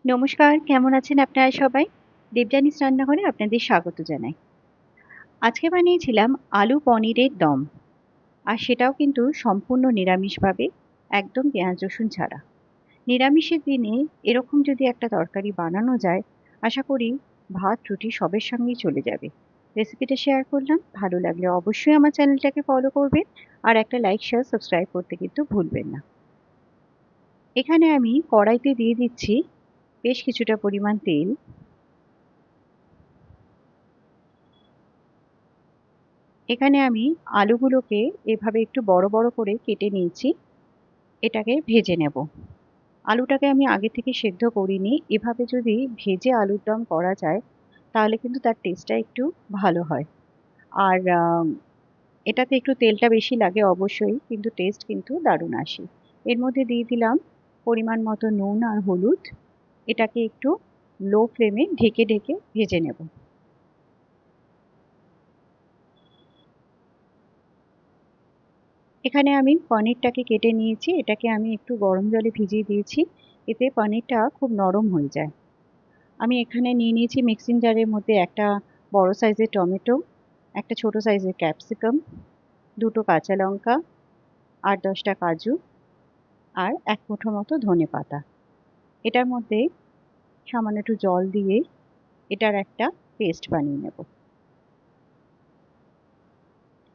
নমস্কার, কেমন আছেন আপনারা সবাই? দেবযানীস রান্নাঘরে আপনাদের স্বাগত জানাই। আজকে বানিয়েছিলাম আলু পনিরের দম। আর সেটাও কিন্তু সম্পূর্ণ নিরামিষভাবে, একদম পেঁয়াজ রসুন ছাড়া। নিরামিষের দিনে এরকম যদি একটা তরকারি বানানো যায়, আশা করি ভাত রুটি সবের সঙ্গেই চলে যাবে। রেসিপিটা শেয়ার করলাম, ভালো লাগলে অবশ্যই আমার চ্যানেলটাকে ফলো করবেন আর একটা লাইক শেয়ার সাবস্ক্রাইব করতে কিন্তু ভুলবেন না। এখানে আমি কড়াইতে দিয়ে দিচ্ছি বেশ কিছুটা পরিমাণ তেল। এখানে আমি আলুগুলোকে এভাবে একটু বড় বড় করে কেটে নিয়েছি। এটাকে ভেজে নেব। আলুটাকে আমি আগে থেকে সেদ্ধ করিনি। এভাবে যদি ভেজে আলুর দম করা যায় তাহলে কিন্তু তার টেস্টটা একটু ভালো হয়। আর এটাতে একটু তেলটা বেশি লাগে অবশ্যই, কিন্তু টেস্ট কিন্তু দারুণ আসে। এর মধ্যে দিয়ে দিলাম পরিমাণ মতো নুন আর হলুদ। এটাকে একটু লো ফ্লেমে ঢেকে ঢেকে ভেজে নেব। এখানে আমি পনিরটাকে কেটে নিয়েছি। এটাকে আমি একটু গরম জলে ভিজিয়ে দিয়েছি। এতে পনিরটা খুব নরম হয়ে যায়। আমি এখানে নিয়ে নিয়েছি মিক্সিং জারের মধ্যে একটা বড় সাইজের টমেটো, একটা ছোট সাইজের ক্যাপসিকাম, দুটো কাঁচা লঙ্কা, ৮-১০টা কাজু আর এক মুঠো মতো ধনেপাতা। এটার মধ্যে সামান্য একটু জল দিয়ে এটার একটা পেস্ট বানিয়ে নেব।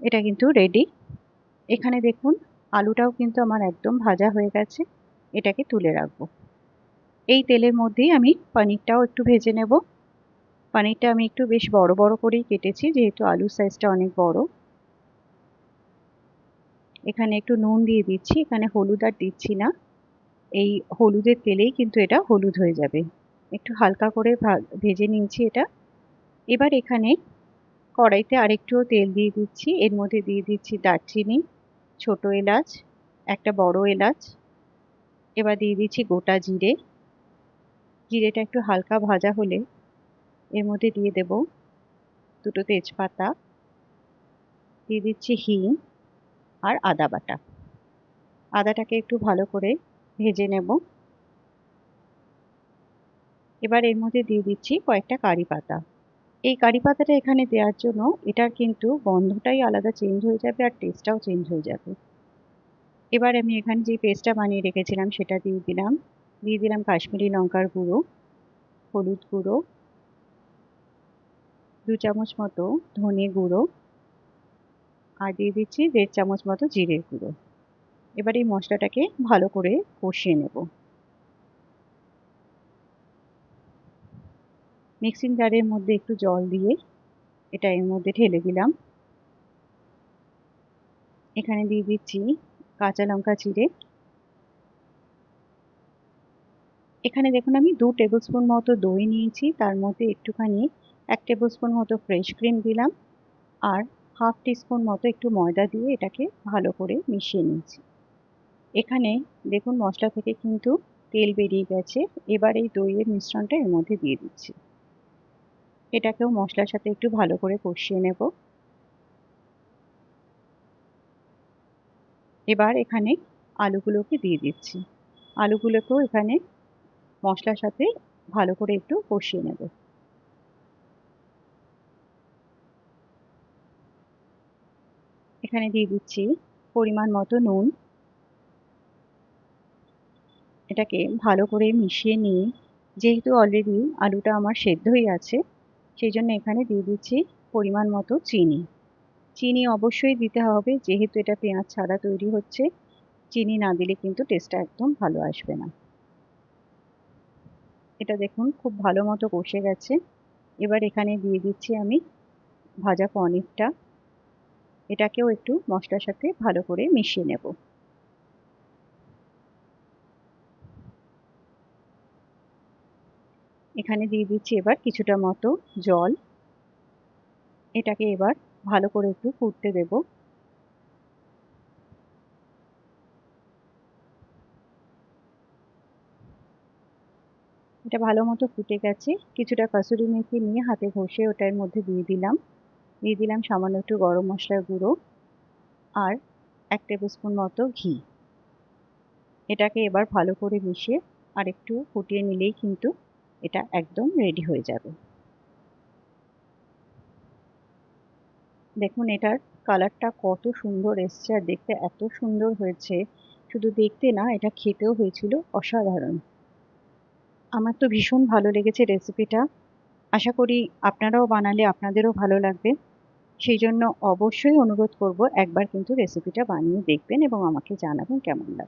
এটা কিন্তু রেডি। এখানে দেখুন আলুটাও কিন্তু আমার একদম ভাজা হয়ে গেছে। এটাকে তুলে রাখবো। এই তেলের মধ্যেই আমি পনিরটাও একটু ভেজে নেব। পনিরটা আমি একটু বেশ বড় বড় করেই কেটেছি, যেহেতু আলুর সাইজটা অনেক বড়। এখানে একটু নুন দিয়ে দিচ্ছি। এখানে হলুদ আর দিচ্ছি না। এই হলুদের তেলেই কিন্তু এটা হলুদ হয়ে যাবে। একটু হালকা করে ভেজে নিয়েছি এটা। এবার এখানে কড়াইতে আরেকটু তেল দিয়ে দিচ্ছি। এর মধ্যে দিয়ে দিচ্ছি দারচিনি, ছোট এলাচ, একটা বড় এলাচ। এবার দিয়ে দিচ্ছি গোটা জিরে। জিরেটা একটু হালকা ভাজা হলে এর মধ্যে দিয়ে দেব দুটো তেজপাতা, দিয়ে দিচ্ছি হিং আর আদা বাটা। আদাটাকে একটু ভালো করে ভেজে নেব। এবার এর মধ্যে দিয়ে দিচ্ছি কয়েকটা কারি পাতা। এই কারি পাতাটা এখানে দেওয়ার জন্য এটার কিন্তু গন্ধটাই আলাদা চেঞ্জ হয়ে যাবে আর টেস্টটাও চেঞ্জ হয়ে যাবে। এবার আমি এখানে যে পেস্টটা বানিয়ে রেখেছিলাম সেটা দিয়ে দিলাম। দিয়ে দিলাম কাশ্মীরি লঙ্কার গুঁড়ো, হলুদ গুঁড়ো, 2 চামচ মতো ধনে গুঁড়ো আর দিয়ে দিচ্ছি 1.5 চামচ মতো জিরের গুঁড়ো। এবার এই মশলাটাকে ভালো করে কষিয়ে নেব। মিক্সিং জারের মধ্যে একটু জল দিয়ে এটা এর মধ্যে ঢেলে দিলাম। এখানে দিয়ে দিচ্ছি কাঁচা লঙ্কা চিড়ে। এখানে দেখুন আমি 2 টেবিল স্পুন মতো দই নিয়েছি, তার মধ্যে একটুখানি 1 টেবিল স্পুন মতো ফ্রেশ ক্রিম দিলাম আর হাফ টিস্পুন মতো একটু ময়দা দিয়ে এটাকে ভালো করে মিশিয়ে নিয়েছি। এখানে দেখুন মশলা থেকে কিন্তু তেল বেরিয়ে গেছে। এবার এই দইয়ের মিশ্রণটা এর মধ্যে দিয়ে দিচ্ছি। এটাকেও মশলার সাথে একটু ভালো করে কষিয়ে নেব। এবার এখানে আলুগুলোকে দিয়ে দিচ্ছি। আলুগুলোকেও এখানে মশলার সাথে ভালো করে একটু কষিয়ে নেব। এখানে দিয়ে দিচ্ছি পরিমাণ মতো নুন। এটাকে ভালো করে মিশিয়ে নিয়ে, যেহেতু অলরেডি আলুটা আমার সেদ্ধই আছে, সেই জন্য এখানে দিয়ে দিচ্ছি পরিমাণ মতো চিনি। চিনি অবশ্যই দিতে হবে, যেহেতু এটা পেঁয়াজ ছাড়া তৈরি হচ্ছে। চিনি না দিলে কিন্তু টেস্টটা একদম ভালো আসবে না। এটা দেখুন খুব ভালো মতো কষে গেছে। এবার এখানে দিয়ে দিচ্ছি আমি ভাজা পনিরটা। এটাকেও একটু মশলার সাথে ভালো করে মিশিয়ে নেব। এখানে দিয়ে দিচ্ছি এবার কিছুটা মতো জল। এটাকে এবার ভালো করে একটু ফুটতে দেব। এটা ভালো মতো ফুটে গেছে। কিছুটা কাসুরি মেথি নিয়ে হাতে ঘষে ওটার মধ্যে দিয়ে দিলাম। দিয়ে দিলাম সামান্য একটু গরম মশলার গুঁড়ো আর 1 টেবিল স্পুন মতো ঘি। এটাকে এবার ভালো করে মিশিয়ে আর একটু ফুটিয়ে নিলেই কিন্তু এটা একদম রেডি হয়ে যাবে। দেখুন এটার কালারটা কত সুন্দর এসছে আর দেখতে এত সুন্দর হয়েছে, শুধু দেখতে না, এটা খেতেও হয়েছিল অসাধারণ। আমার তো ভীষণ ভালো লেগেছে রেসিপিটা। আশা করি আপনারাও বানালে আপনাদেরও ভালো লাগবে। সেই জন্য অবশ্যই অনুরোধ করব একবার কিন্তু রেসিপিটা বানিয়ে দেখবেন এবং আমাকে জানাবেন কেমন লাগবে।